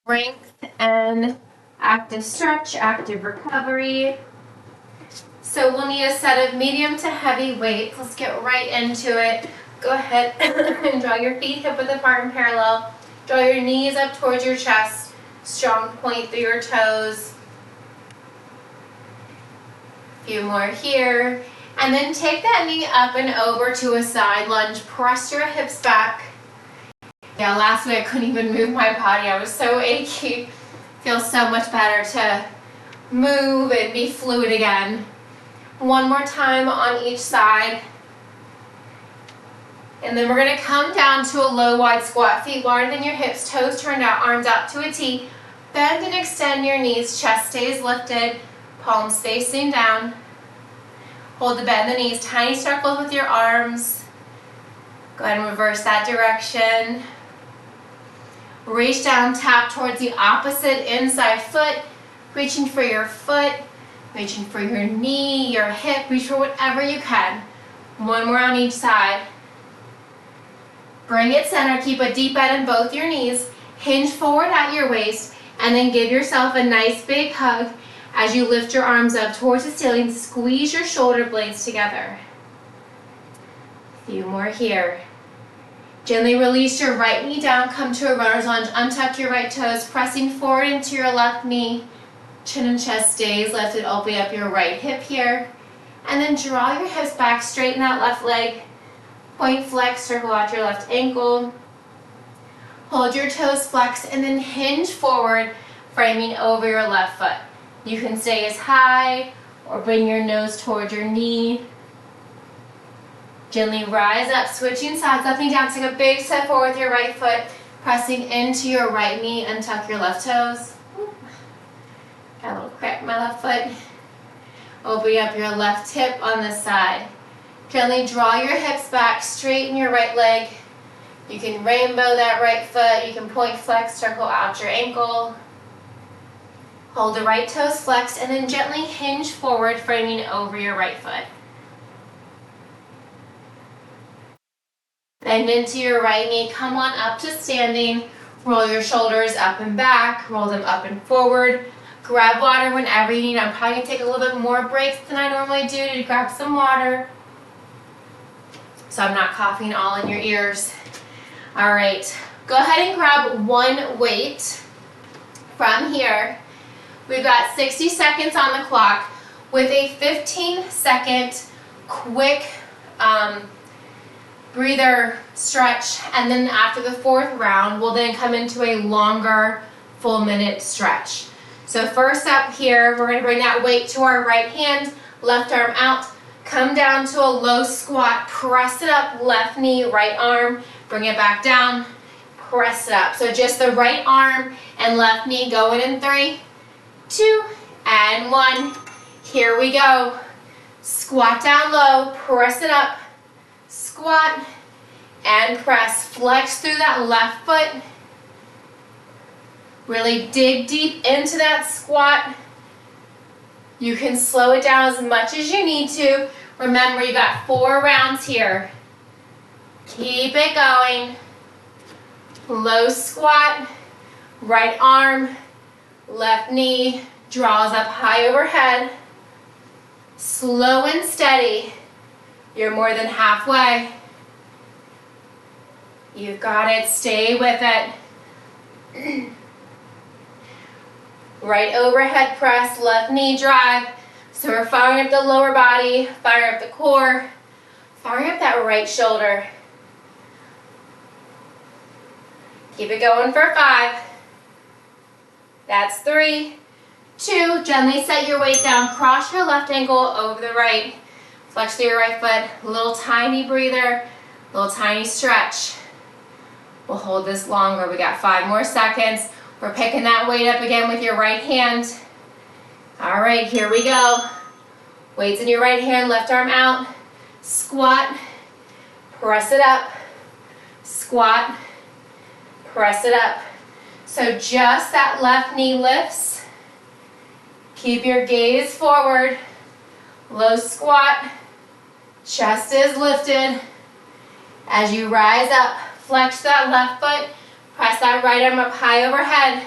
Strength and active stretch, active recovery. So we'll need a set of medium to heavy weights. Let's get right into it. Go ahead and draw your feet hip width apart and parallel. Draw your knees up towards your chest. Strong point through your toes. A few more here. And then take that knee up and over to a side lunge. Press your hips back. Yeah, last week I couldn't even move my body. I was so achy. Feels so much better to move and be fluid again. One more time on each side. And then we're going to come down to a low wide squat. Feet wider than your hips, toes turned out, arms out to a T. Bend and extend your knees, chest stays lifted, palms facing down. Hold the bend the knees, tiny circles with your arms. Go ahead and reverse that direction. Reach down, tap towards the opposite inside foot, reaching for your foot, reaching for your knee, your hip, reach for whatever you can. One more on each side. Bring it center, keep a deep bend in both your knees, hinge forward at your waist, and then give yourself a nice big hug as you lift your arms up towards the ceiling. Squeeze your shoulder blades together. A few more here. Gently release your right knee down, come to a runner's lunge, untuck your right toes, pressing forward into your left knee. Chin and chest stays lifted, open up your right hip here. And then draw your hips back, straighten that left leg. Point flex, circle out your left ankle. Hold your toes flexed and then hinge forward, framing over your left foot. You can stay as high or bring your nose towards your knee. Gently rise up, switching sides, up and down. Take a big step forward with your right foot, pressing into your right knee, untuck your left toes. Got a little crack in my left foot. Open up your left hip on this side. Gently draw your hips back, straighten your right leg. You can rainbow that right foot. You can point flex, circle out your ankle. Hold the right toes flexed and then gently hinge forward, framing over your right foot. Bend into your right knee, come on up to standing. Roll your shoulders up and back, roll them up and forward. Grab water whenever you need. I'm probably going to take a little bit more breaks than I normally do to grab some water, so I'm not coughing all in your ears. All right, go ahead and grab one weight from here. We've got 60 seconds on the clock with a 15-second quick breather stretch, and then after the fourth round, we'll then come into a longer full minute stretch. So first up here, we're going to bring that weight to our right hand, left arm out, come down to a low squat, press it up, left knee, right arm, bring it back down, press it up. So just the right arm and left knee going in 3, 2, and 1. Here we go. Squat down low, press it up, squat, and press. Flex through that left foot. Really dig deep into that squat. You can slow it down as much as you need to. Remember, you got 4 rounds here. Keep it going. Low squat, right arm, left knee, draws up high overhead. Slow and steady. You're more than halfway. You've got it. Stay with it. Right overhead press, left knee drive. So we're firing up the lower body, fire up the core, fire up that right shoulder. Keep it going for 5. That's 3, 2. Gently set your weight down. Cross your left ankle over the right. Flex through your right foot. Little tiny breather, little tiny stretch. We'll hold this longer. We got 5 more seconds. We're picking that weight up again with your right hand. All right, here we go. Weights in your right hand, left arm out. Squat, press it up. Squat, press it up. So just that left knee lifts. Keep your gaze forward. Low squat. Chest is lifted. As you rise up, flex that left foot. Press that right arm up high overhead.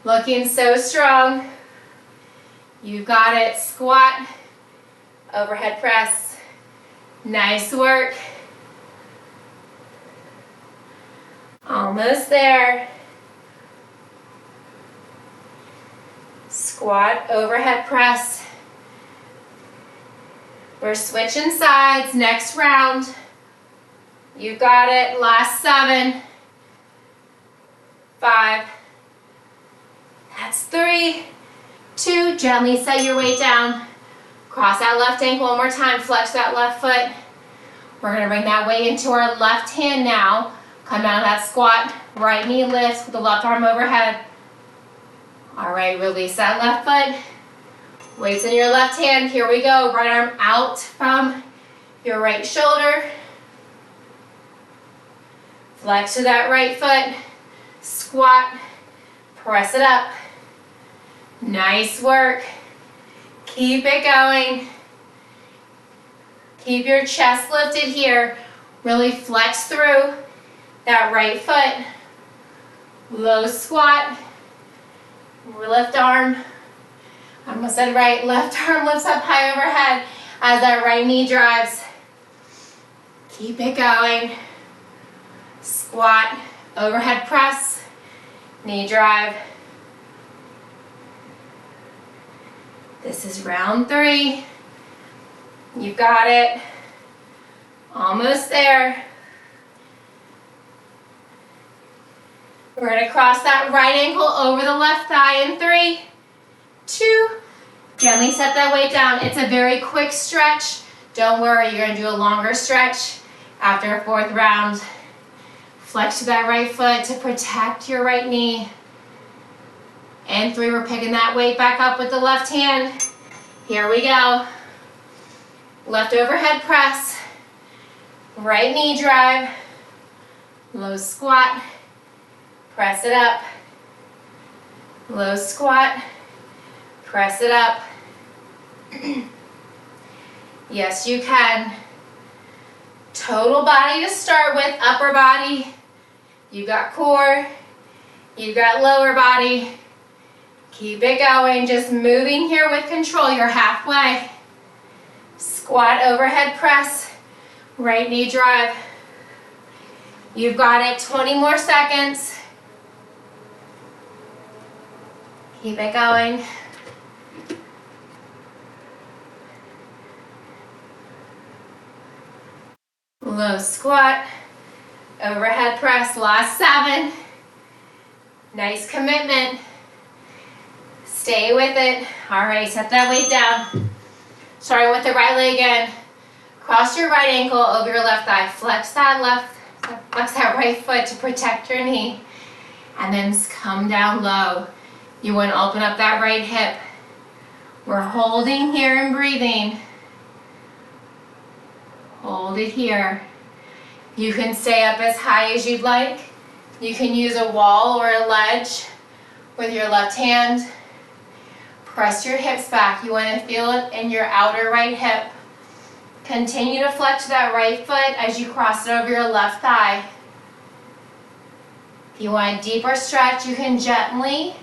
Looking so strong. You got it. Squat, overhead press. Nice work. Almost there. Squat, overhead press. We're switching sides. Next round. You got it. Last 7. 5. That's 3. 2. Gently set your weight down. Cross that left ankle one more time. Flex that left foot. We're going to bring that weight into our left hand now. Come out of that squat. Right knee lifts with the left arm overhead. All right, release that left foot. Weights in your left hand. Here we go. Right arm out from your right shoulder. Flex to that right foot. Squat. Press it up. Nice work. Keep it going. Keep your chest lifted here. Really flex through that right foot. Low squat. Left arm. I almost said right. Left arm lifts up high overhead as that right knee drives. Keep it going. Squat. Overhead press. Knee drive. This is round 3. You got it. Almost there. We're going to cross that right ankle over the left thigh in 3, 2. Gently set that weight down. It's a very quick stretch. Don't worry, you're going to do a longer stretch after a 4th round. Flex to that right foot to protect your right knee. And 3, we're picking that weight back up with the left hand. Here we go. Left overhead press. Right knee drive. Low squat. Press it up. Low squat. Press it up. Yes, you can. Total body to start with, upper body. You got core. You got lower body. Keep it going, just moving here with control. You're halfway. Squat, overhead press, right knee drive. You've got it, 20 more seconds. Keep it going. Low squat, overhead press, last 7. Nice commitment. Stay with it. All right, set that weight down. Starting with the right leg again. Cross your right ankle over your left thigh. Flex that right foot to protect your knee. And then come down low. You want to open up that right hip. We're holding here and breathing. Hold it here. You can stay up as high as you'd like. You can use a wall or a ledge with your left hand. Press your hips back. You want to feel it in your outer right hip. Continue to flex that right foot as you cross it over your left thigh. If you want a deeper stretch, you can gently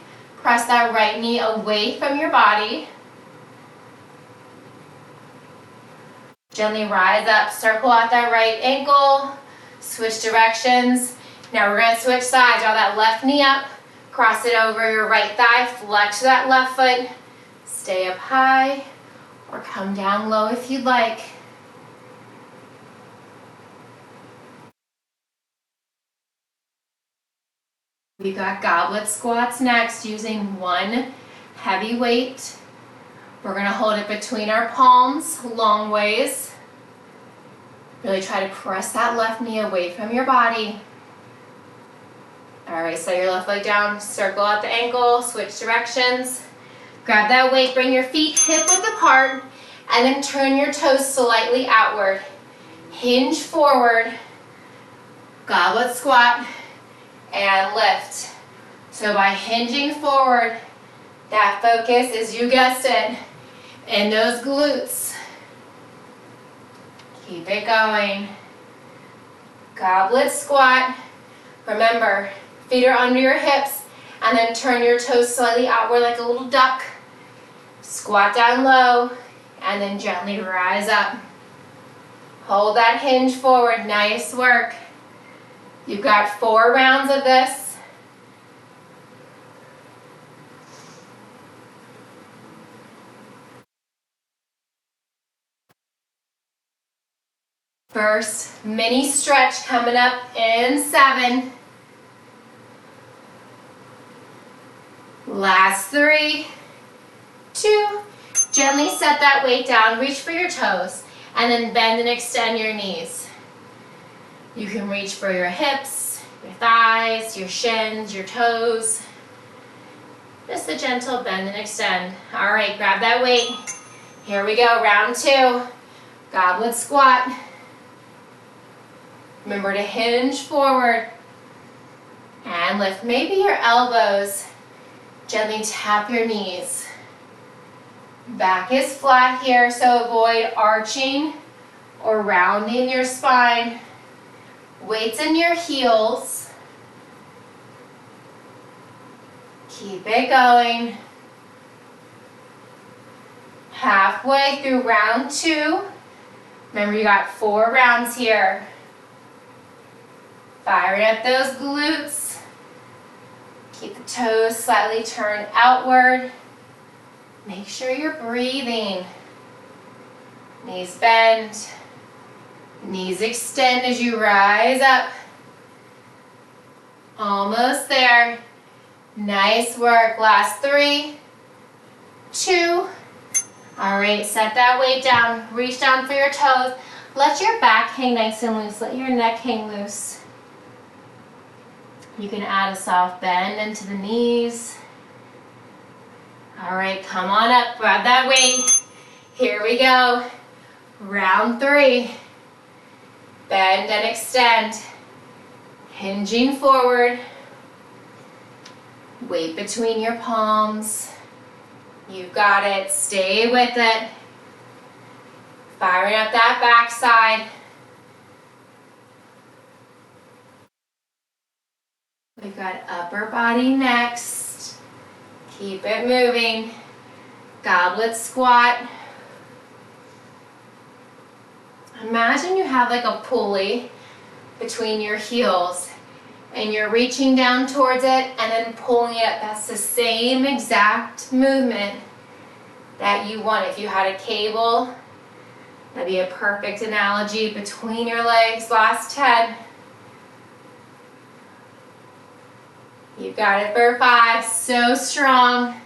press that right knee away from your body. Gently rise up, circle out that right ankle, switch directions. Now we're going to switch sides. Draw that left knee up, cross it over your right thigh, flex that left foot. Stay up high or come down low if you'd like. We've got goblet squats next using one heavy weight. We're going to hold it between our palms, long ways. Really try to press that left knee away from your body. All right, set your left leg down, circle out the ankle, switch directions. Grab that weight, bring your feet hip width apart, and then turn your toes slightly outward. Hinge forward, goblet squat, and lift. So by hinging forward, that focus is, you guessed it, in those glutes. Keep it going. Goblet squat. Remember, feet are under your hips And then turn your toes slightly outward like a little duck. Squat down low, and then gently rise up. Hold that hinge forward, nice work. You've got 4 rounds of this. First mini stretch coming up in 7. Last 3, 2, gently set that weight down, reach for your toes, and then bend and extend your knees. You can reach for your hips, your thighs, your shins, your toes. Just a gentle bend and extend. All right, grab that weight. Here we go, round 2. Goblet squat. Remember to hinge forward and lift maybe your elbows. Gently tap your knees. Back is flat here, so avoid arching or rounding your spine. Weights in your heels. Keep it going. Halfway through round 2. Remember, you got 4 rounds here. Firing up those glutes. Keep the toes slightly turned outward. Make sure you're breathing. Knees bend. Knees extend as you rise up. Almost there. Nice work. Last 3, 2. All right, set that weight down. Reach down for your toes. Let your back hang nice and loose. Let your neck hang loose. You can add a soft bend into the knees. All right, come on up, grab that weight. Here we go. Round 3. Bend and extend. Hinging forward. Weight between your palms. You've got it, stay with it. Firing up that backside. We've got upper body next. Keep it moving. Goblet squat. Imagine you have like a pulley between your heels and you're reaching down towards it and then pulling it up. That's the same exact movement that you want. If you had a cable, that'd be a perfect analogy between your legs. Last 10. You've got it for 5, so strong.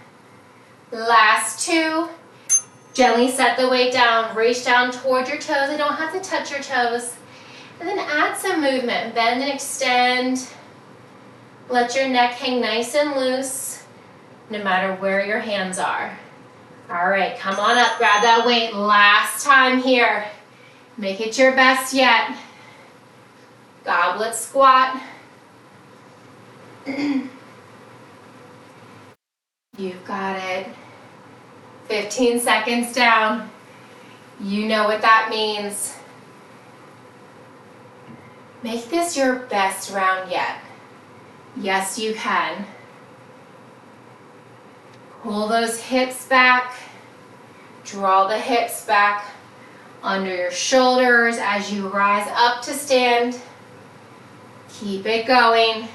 Last 2. Gently set the weight down, reach down towards your toes. You don't have to touch your toes. And then add some movement, bend and extend. Let your neck hang nice and loose, no matter where your hands are. All right, come on up, grab that weight. Last time here. Make it your best yet. Goblet squat. You've got it. 15 seconds down. You know what that means. Make this your best round yet. Yes, you can. Pull those hips back. Draw the hips back under your shoulders as you rise up to stand. Keep it going.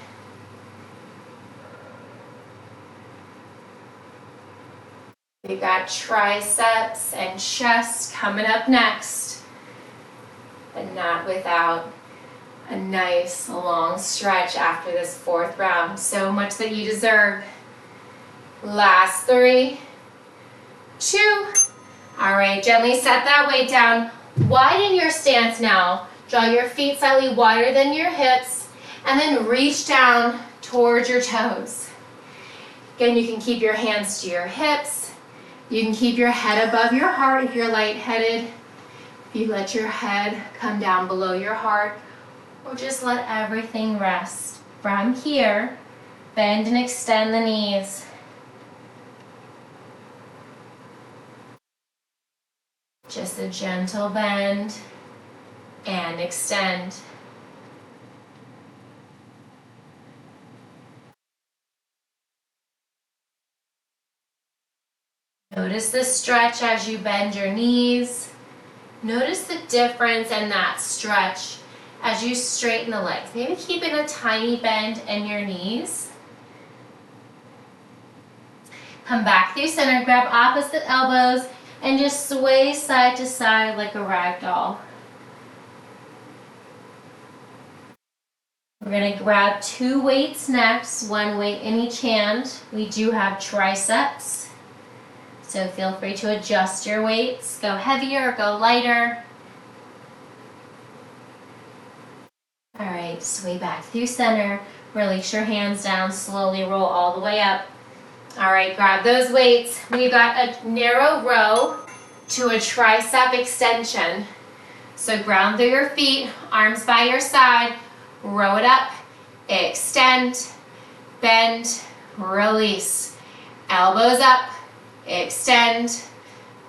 We've got triceps and chest coming up next, but not without a nice long stretch after this 4th round. So much that you deserve. Last 3, 2. All right, gently set that weight down. Widen your stance now. Draw your feet slightly wider than your hips, and then reach down towards your toes. Again, you can keep your hands to your hips. You can keep your head above your heart if you're lightheaded. If you let your head come down below your heart, or just let everything rest. From here, bend and extend the knees. Just a gentle bend and extend. Notice the stretch as you bend your knees. Notice the difference in that stretch as you straighten the legs. Maybe keeping a tiny bend in your knees. Come back through center, grab opposite elbows, and just sway side to side like a rag doll. We're going to grab 2 weights next, 1 weight in each hand. We do have triceps, so feel free to adjust your weights. Go heavier or go lighter. All right, sway back through center. Release your hands down, slowly roll all the way up. All right, grab those weights. We've got a narrow row to a tricep extension. So ground through your feet, arms by your side, row it up, extend, bend, release. Elbows up, extend,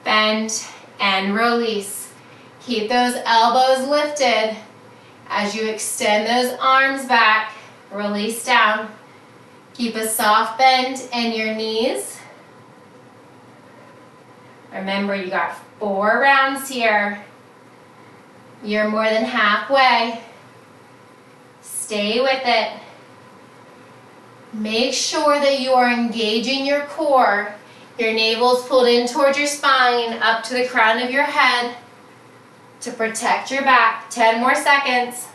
bend, and release. Keep those elbows lifted as you extend those arms back, release down. Keep a soft bend in your knees. Remember, you got 4 rounds here. You're more than halfway. Stay with it. Make sure that you are engaging your core. Your navel's pulled in towards your spine, up to the crown of your head to protect your back. 10 more seconds.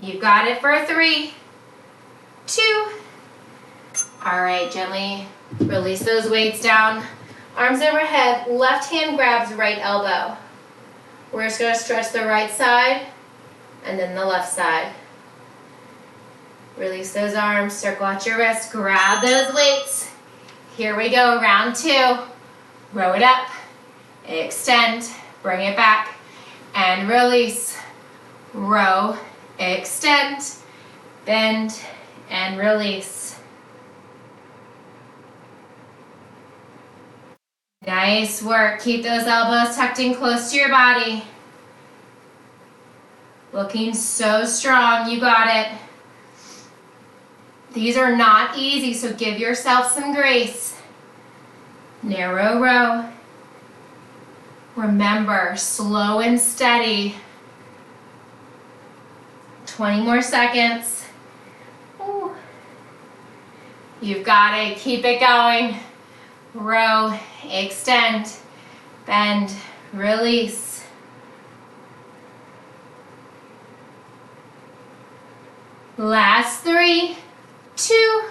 You've got it for 3, 2. All right, gently release those weights down. Arms overhead, left hand grabs right elbow. We're just going to stretch the right side and then the left side. Release those arms, circle out your wrists, grab those weights. Here we go, round 2. Row it up, extend, bring it back, and release. Row, extend, bend, and release. Nice work. Keep those elbows tucked in close to your body. Looking so strong. You got it. These are not easy, so give yourself some grace. Narrow row. Remember, slow and steady. 20 more seconds. Ooh. You've got it. Keep it going. Row, extend, bend, release. Last 3, 2.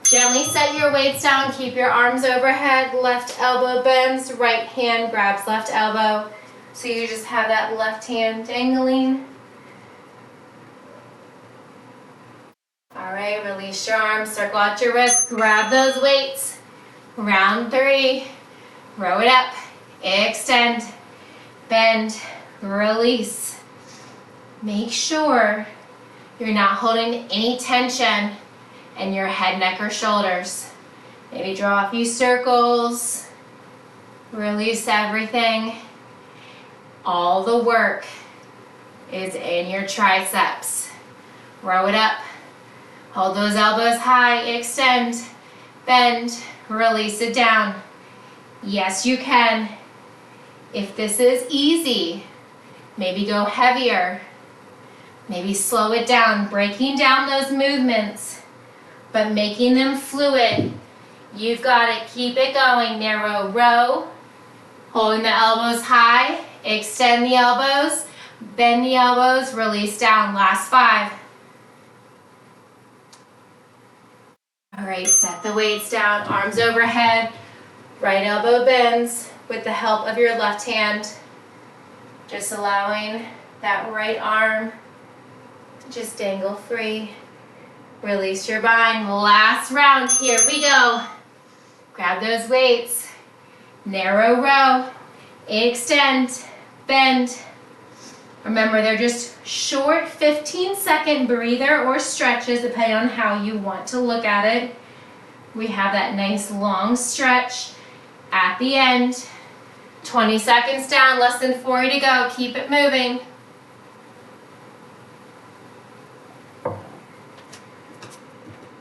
Gently set your weights down. Keep your arms overhead. Left elbow bends. Right hand grabs left elbow. So you just have that left hand dangling. All right, release your arms. Circle out your wrists. Grab those weights. Round 3. Row it up. Extend. Bend. Release. Make sure you're not holding any tension in your head, neck, or shoulders. Maybe draw a few circles. Release everything. All the work is in your triceps. Row it up. Hold those elbows high. Extend. Bend. Release it down. Yes, you can. If this is easy, maybe go heavier. Maybe slow it down, breaking down those movements, but making them fluid. You've got it. Keep it going. Narrow row. Holding the elbows high. Extend the elbows. Bend the elbows. Release down. Last 5. All right, set the weights down, arms overhead, right elbow bends with the help of your left hand. Just allowing that right arm to just dangle free. Release your bind. Last round, here we go. Grab those weights, narrow row, extend, bend. Remember, they're just short 15-second breather or stretches depending on how you want to look at it. We have that nice long stretch at the end. 20 seconds down, less than 40 to go. Keep it moving.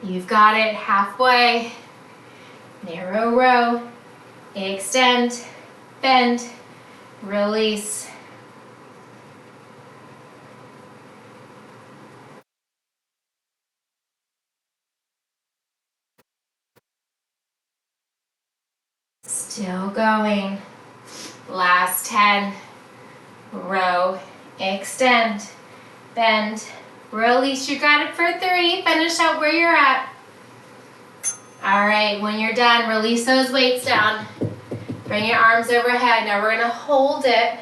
You've got it. Halfway. Narrow row. Extend. Bend. Release. Still going. Last 10. Row. Extend. Bend. Release. You got it for 3. Finish out where you're at. All right, when you're done, release those weights down. Bring your arms overhead. Now we're gonna hold it.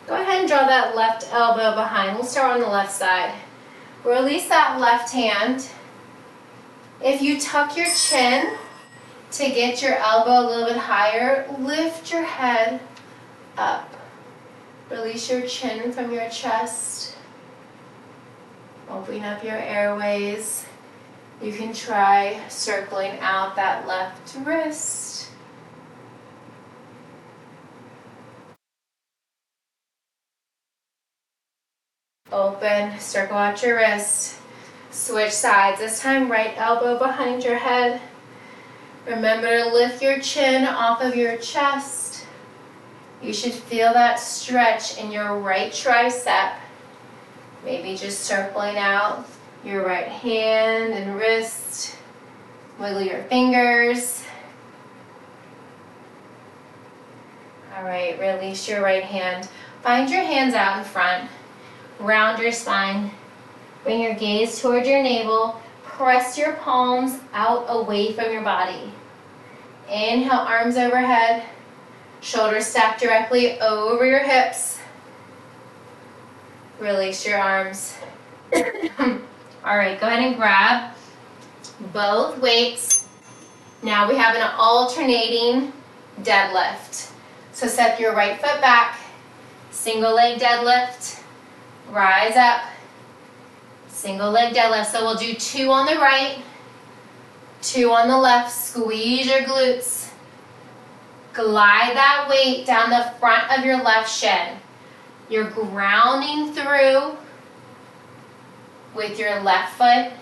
Go ahead and draw that left elbow behind. We'll start on the left side. Release that left hand. If you tuck your chin to get your elbow a little bit higher, lift your head up. Release your chin from your chest. Open up your airways. You can try circling out that left wrist. Open, circle out your wrist. Switch sides. This time, right elbow behind your head. Remember to lift your chin off of your chest. You should feel that stretch in your right tricep. Maybe just circling out your right hand and wrist. Wiggle your fingers. All right, release your right hand. Find your hands out in front. Round your spine. Bring your gaze toward your navel. Press your palms out away from your body. Inhale, arms overhead. Shoulders stacked directly over your hips. Release your arms. All right, go ahead and grab both weights. Now we have an alternating deadlift. So step your right foot back, single leg deadlift, rise up, single leg deadlift. So we'll do 2 on the right, 2 on the left. Squeeze your glutes. Glide that weight down the front of your left shin. You're grounding through with your left foot.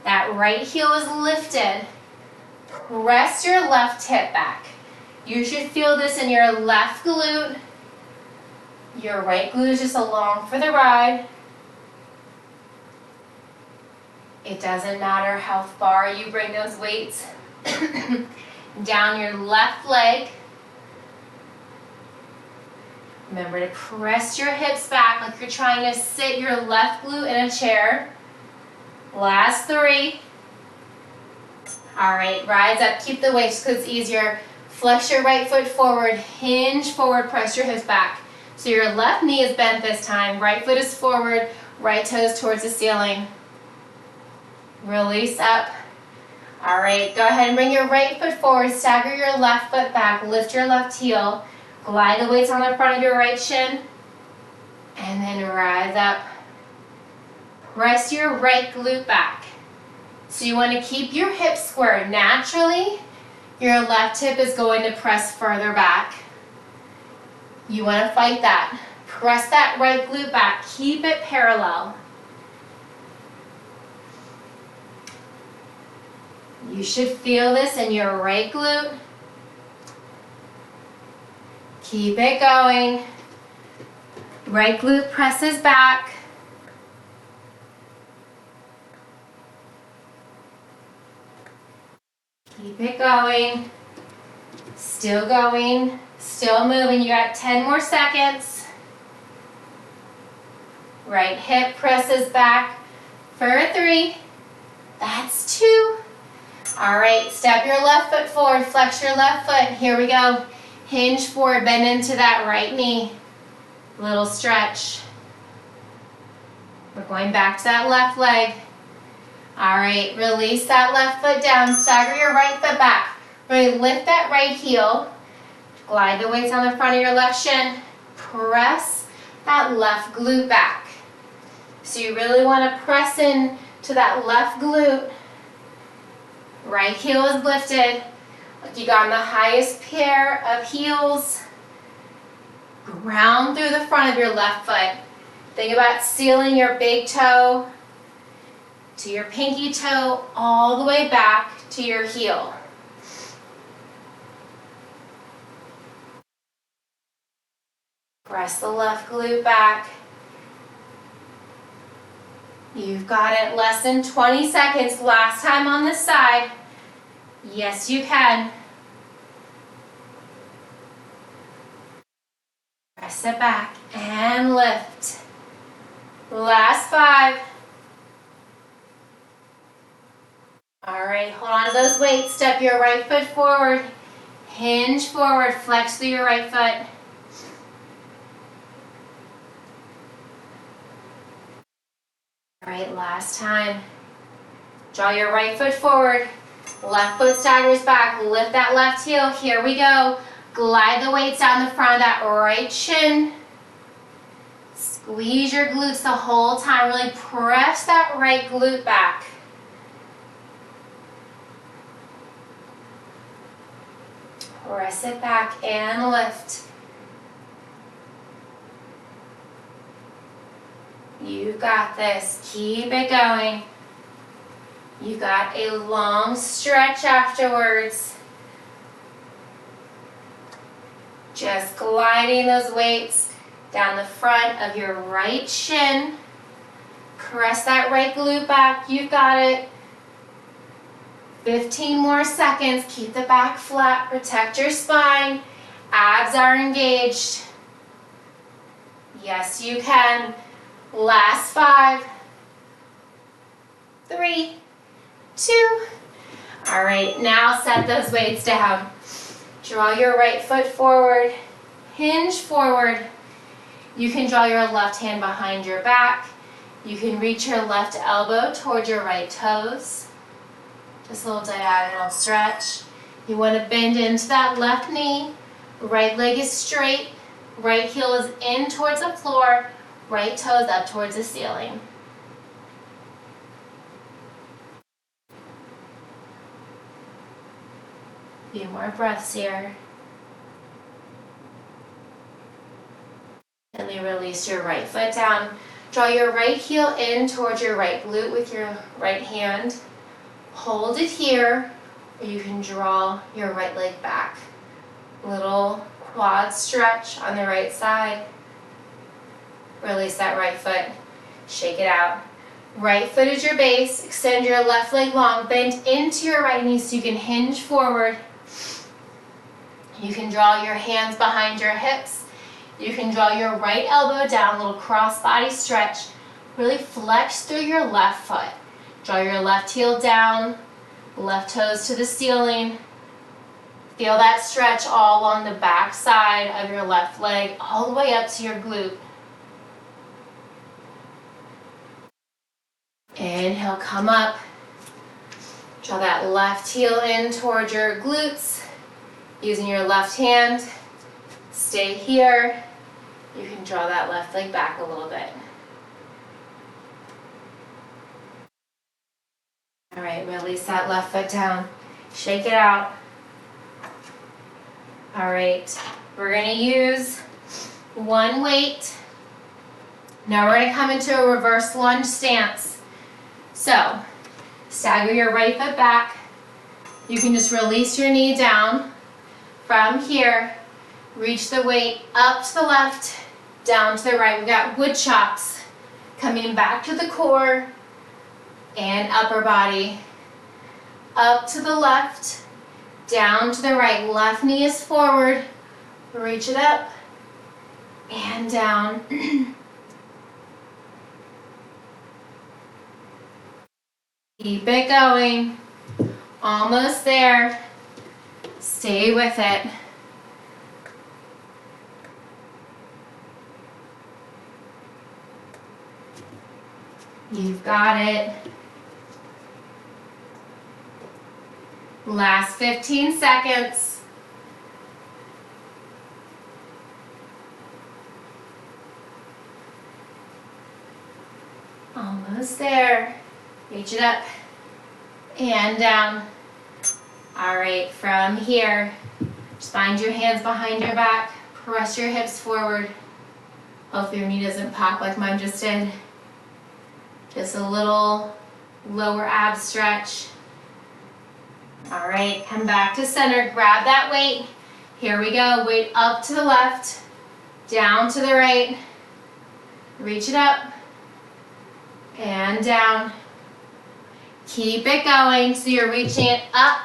That right heel is lifted. Press your left hip back. You should feel this in your left glute. Your right glute is just along for the ride. It doesn't matter how far you bring those weights down your left leg. Remember to press your hips back like you're trying to sit your left glute in a chair. Last 3. All right, rise up. Keep the weight just because it's easier. Flex your right foot forward. Hinge forward. Press your hips back. So your left knee is bent this time. Right foot is forward. Right toes towards the ceiling. Release up. All right, go ahead and bring your right foot forward. Stagger your left foot back. Lift your left heel. Glide the weights on the front of your right shin. And then rise up. Press your right glute back. So you want to keep your hips square. Naturally, your left hip is going to press further back. You want to fight that. Press that right glute back. Keep it parallel. You should feel this in your right glute. Keep it going. Right glute presses back. Keep it going. Still going. Still moving. You got 10 more seconds. Right hip presses back for 3. That's 2. All right, step your left foot forward. Flex your left foot. Here we go. Hinge forward, bend into that right knee. Little stretch. We're going back to that left leg. All right, release that left foot down. Stagger your right foot back. Really lift that right heel. Glide the weights on the front of your left shin. Press that left glute back. So you really want to press in to that left glute. Right heel is lifted. You got the highest pair of heels. Ground through the front of your left foot. Think about sealing your big toe to your pinky toe, all the way back to your heel. Press the left glute back. You've got it, less than 20 seconds. Last time on this side. Yes, you can. Press it back and lift. Last 5. All right, hold on to those weights. Step your right foot forward. Hinge forward, flex through your right foot. All right, last time. Draw your right foot forward. Left foot staggers back. Lift that left heel. Here we go. Glide the weights down the front of that right shin. Squeeze your glutes the whole time. Really press that right glute back. Press it back and lift. You got this. Keep it going. You got a long stretch afterwards. Just gliding those weights down the front of your right shin. Press that right glute back. You got it. 15 more seconds. Keep the back flat. Protect your spine. Abs are engaged. Yes, you can. Last 5, 3, 2. All right, now set those weights down. Draw your right foot forward. Hinge forward. You can draw your left hand behind your back. You can reach your left elbow towards your right toes. Just a little diagonal stretch. You want to bend into that left knee. Right leg is straight. Right heel is in towards the floor. Right toes up towards the ceiling. A few more breaths here. And then release your right foot down. Draw your right heel in towards your right glute with your right hand. Hold it here, or you can draw your right leg back. Little quad stretch on the right side. Release that right foot. Shake it out. Right foot is your base. Extend your left leg long. Bend into your right knee so you can hinge forward. You can draw your hands behind your hips. You can draw your right elbow down, a little cross body stretch. Really flex through your left foot. Draw your left heel down, left toes to the ceiling. Feel that stretch all along the back side of your left leg, all the way up to your glute. Inhale, come up. Draw that left heel in towards your glutes. Using your left hand, stay here. You can draw that left leg back a little bit. All right, release that left foot down. Shake it out. All right, we're gonna use one weight. Now we're gonna come into a reverse lunge stance. So, stagger your right foot back. You can just release your knee down. From here, reach the weight up to the left, down to the right. We've got wood chops coming back to the core and upper body. Up to the left, down to the right. Left knee is forward. Reach it up and down. Keep it going. Almost there. Stay with it. You've got it. Last 15 seconds. Almost there. Reach it up and down. All right, from here, just find your hands behind your back. Press your hips forward. Hopefully your knee doesn't pop like mine just did. Just a little lower ab stretch. All right, come back to center, grab that weight. Here we go, weight up to the left, down to the right, reach it up, and down. Keep it going, so you're reaching it up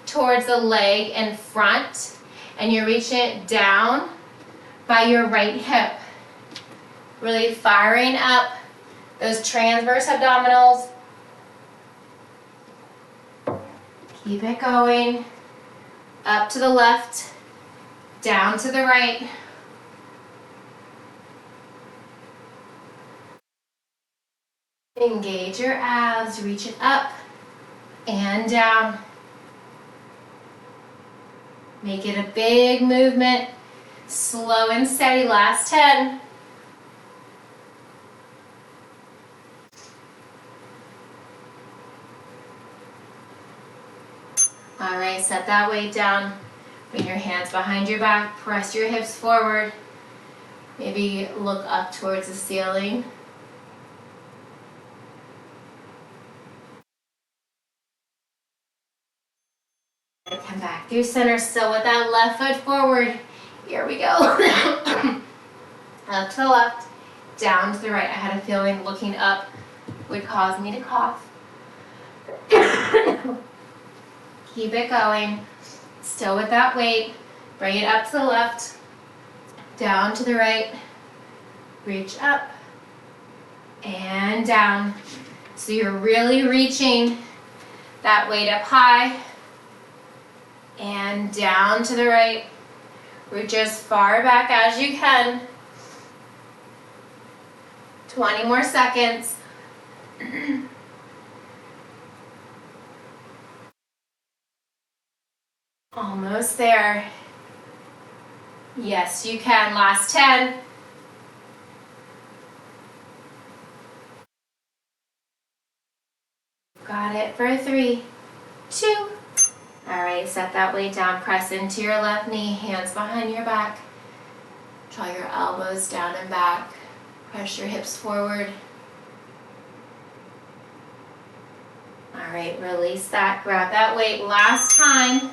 towards the leg in front, and you're reaching it down by your right hip. Really firing up those transverse abdominals. Keep it going, up to the left, down to the right. Engage your abs, reach it up and down. Make it a big movement, slow and steady, last 10. All right, set that weight down. Bring your hands behind your back, press your hips forward. Maybe look up towards the ceiling. Come back through center, still with that left foot forward. Here we go. Up to the left, down to the right. I had a feeling looking up would cause me to cough. Keep it going. Still with that weight. Bring it up to the left, down to the right. Reach up and down. So you're really reaching that weight up high and down to the right. Reach as far back as you can. 20 more seconds. Almost there. Yes, you can. Last 10. Got it for 3, 2. All right, set that weight down. Press into your left knee, hands behind your back. Draw your elbows down and back. Press your hips forward. All right, release that. Grab that weight. Last time.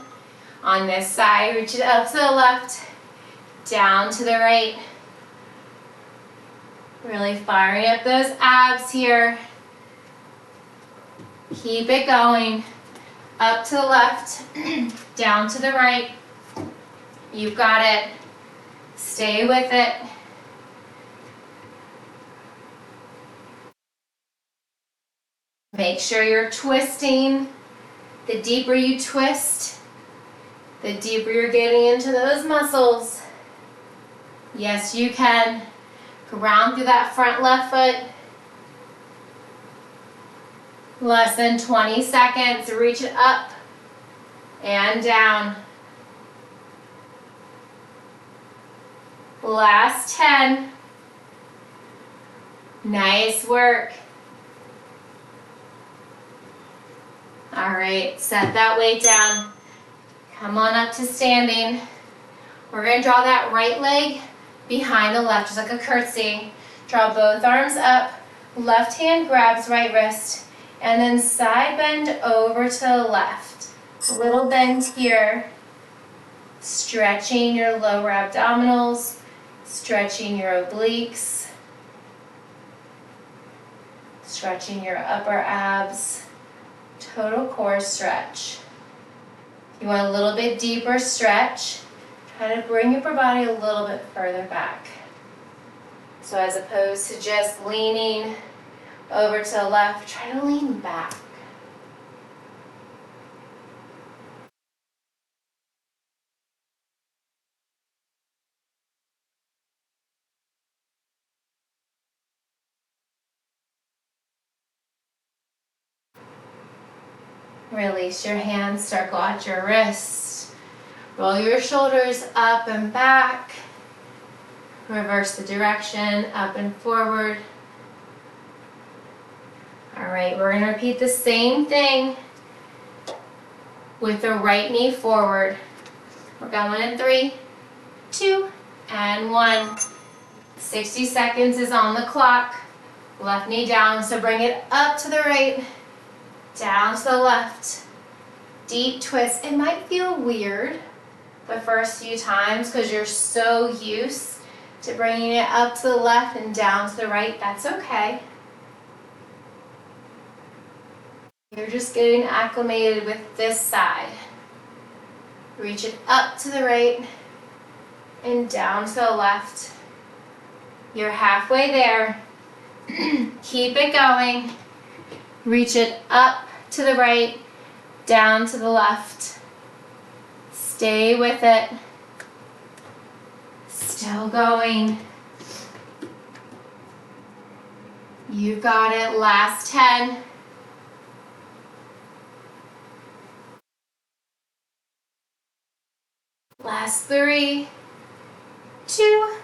On this side, reach it up to the left, down to the right. Really firing up those abs here. Keep it going. Up to the left, down to the right. You've got it. Stay with it. Make sure you're twisting. The deeper you twist, the deeper you're getting into those muscles. Yes, you can. Ground through that front left foot. Less than 20 seconds. Reach it up and down. Last 10. Nice work. All right, set that weight down. Come on up to standing. We're going to draw that right leg behind the left, just like a curtsy. Draw both arms up. Left hand grabs right wrist. And then side bend over to the left. A little bend here. Stretching your lower abdominals. Stretching your obliques. Stretching your upper abs. Total core stretch. You want a little bit deeper stretch. Try to bring your upper body a little bit further back. So as opposed to just leaning over to the left, try to lean back. Release your hands, circle out your wrists. Roll your shoulders up and back. Reverse the direction, up and forward. All right, we're gonna repeat the same thing with the right knee forward. We're going in 3, 2, and 1. 60 seconds is on the clock. Left knee down, so bring it up to the right, down to the left. Deep twist. It might feel weird the first few times because you're so used to bringing it up to the left and down to the right. That's okay. You're just getting acclimated with this side. Reach it up to the right and down to the left. You're halfway there. Keep it going. Reach it up to the right, down to the left. Stay with it. Still going. You got it. Last 10. Last 3, 2.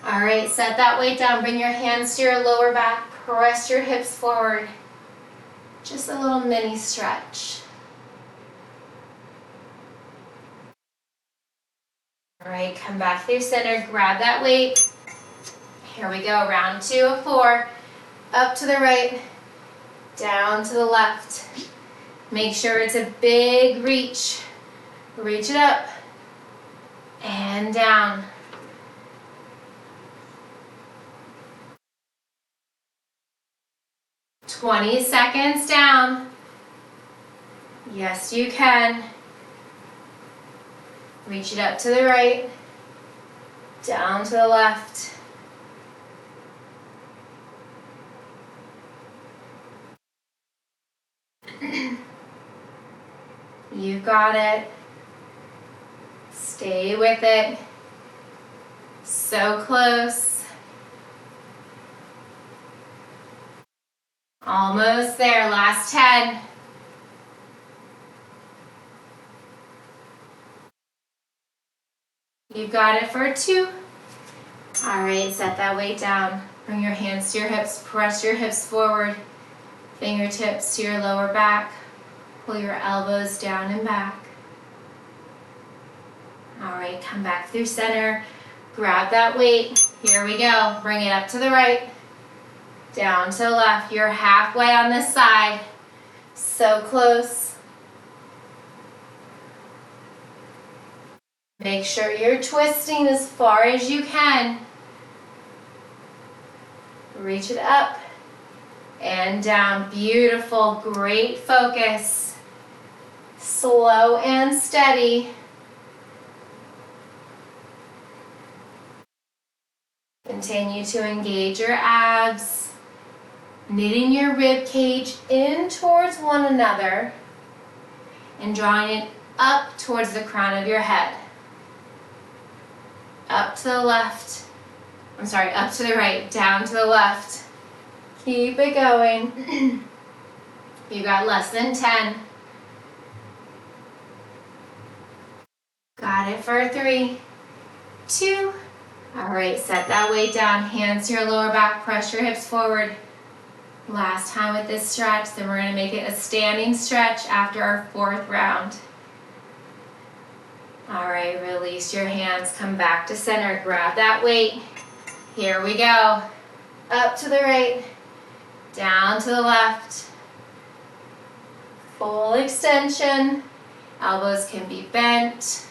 All right, set that weight down. Bring your hands to your lower back. Press your hips forward. Just a little mini stretch. All right, come back through center. Grab that weight. Here we go. Round 2 of 4. Up to the right, down to the left. Make sure it's a big reach. Reach it up and down. "20 seconds down." Yes, you can. Reach it up to the right, down to the left. You got it. Stay with it. So close. Almost there. Last 10. You got it for 2. All right, set that weight down. Bring your hands to your hips. Press your hips forward. Fingertips to your lower back. Pull your elbows down and back. All right, come back through center. Grab that weight. Here we go. Bring it up to the right, down to the left. You're halfway on this side. So close. Make sure you're twisting as far as you can. Reach it up and down. Beautiful. Great focus. Slow and steady. Continue to engage your abs, knitting your rib cage in towards one another and drawing it up towards the crown of your head. Up to the left. Up to the right, down to the left. Keep it going. You got less than 10. Got it for 3, 2. All right, set that weight down. Hands to your lower back. Press your hips forward. Last time with this stretch, then we're going to make it a standing stretch after our 4th round. All right, release your hands. Come back to center. Grab that weight. Here we go. Up to the right, down to the left. Full extension. Elbows can be bent.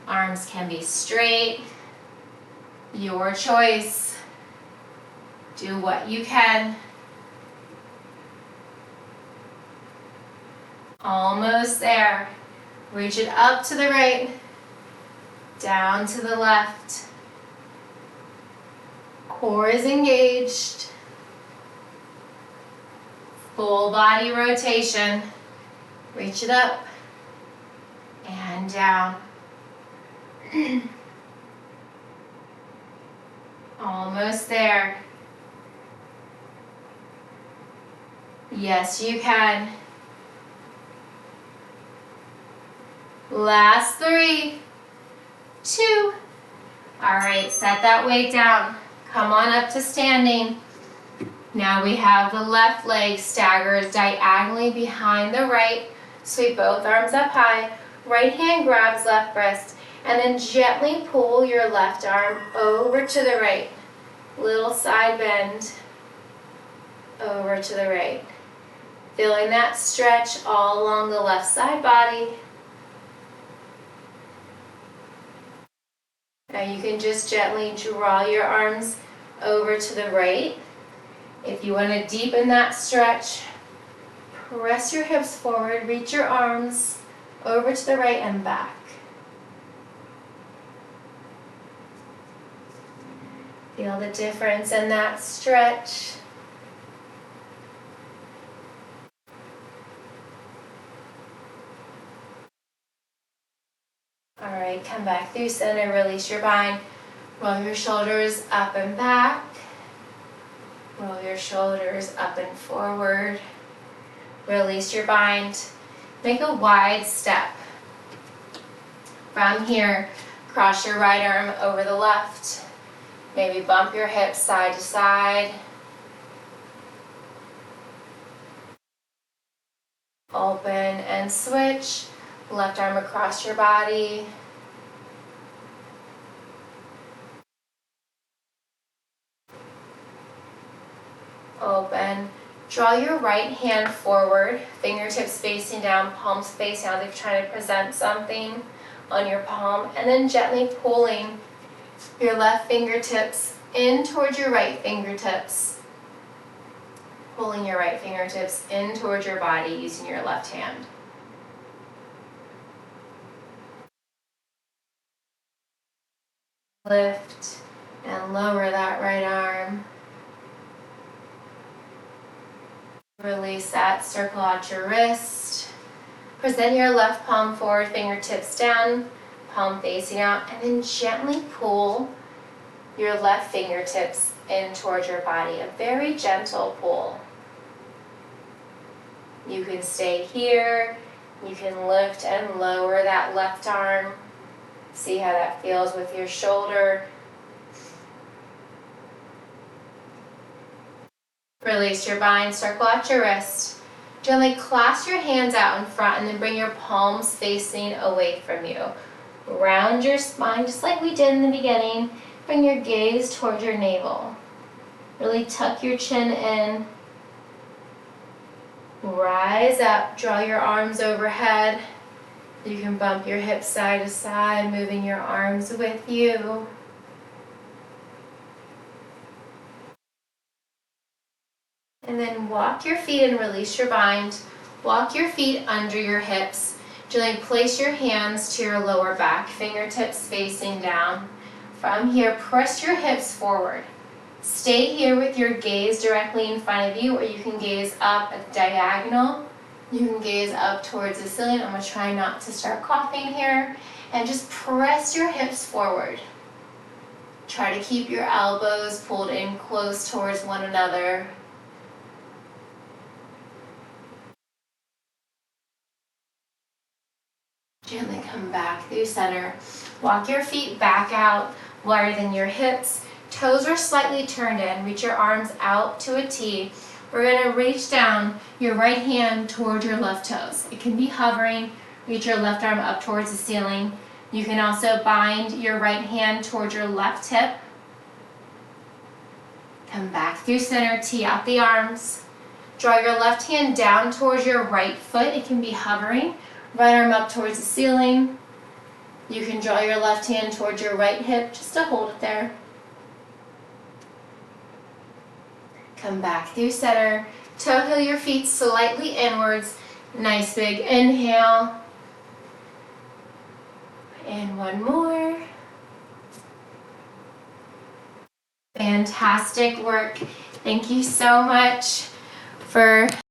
Arms can be straight. Your choice. Do what you can. Almost there. Reach it up to the right, down to the left. Core is engaged. Full body rotation. Reach it up and down. Almost there. Yes, you can. Last 3, 2. All right, set that weight down. Come on up to standing. Now we have the left leg staggered diagonally behind the right. Sweep both arms up high. Right hand grabs left wrist. And then gently pull your left arm over to the right. Little side bend over to the right. Feeling that stretch all along the left side body. Now you can just gently draw your arms over to the right. If you want to deepen that stretch, press your hips forward, reach your arms over to the right and back. Feel the difference in that stretch. All right, come back through center, release your bind. Roll your shoulders up and back. Roll your shoulders up and forward. Release your bind. Make a wide step. From here, cross your right arm over the left. Maybe bump your hips side to side. Open and switch. Left arm across your body. Open. Draw your right hand forward, fingertips facing down, palms facing out. If you're trying to present something on your palm, and then gently pulling your left fingertips in towards your right fingertips. Pulling your right fingertips in towards your body using your left hand. Lift and lower that right arm. Release that, circle out your wrist. Present your left palm forward, fingertips down, palm facing out, and then gently pull your left fingertips in towards your body. A very gentle pull. You can stay here. You can lift and lower that left arm. See how that feels with your shoulder. Release your bind, circle out your wrist. Gently clasp your hands out in front and then bring your palms facing away from you. Round your spine just like we did in the beginning. Bring your gaze towards your navel. Really tuck your chin in. Rise up, draw your arms overhead. You can bump your hips side to side, moving your arms with you. And then walk your feet and release your bind. Walk your feet under your hips. Gently place your hands to your lower back, fingertips facing down. From here, press your hips forward. Stay here with your gaze directly in front of you, or you can gaze up at the diagonal. You can gaze up towards the ceiling. I'm going to try not to start coughing here. And just press your hips forward. Try to keep your elbows pulled in close towards one another. Gently come back through center. Walk your feet back out wider than your hips. Toes are slightly turned in. Reach your arms out to a T. We're going to reach down your right hand towards your left toes. It can be hovering. Reach your left arm up towards the ceiling. You can also bind your right hand towards your left hip. Come back through center, tee out the arms. Draw your left hand down towards your right foot. It can be hovering. Right arm up towards the ceiling. You can draw your left hand towards your right hip just to hold it there. Come back through center. Toe heel your feet slightly inwards. Nice big inhale. And one more. Fantastic work. Thank you so much for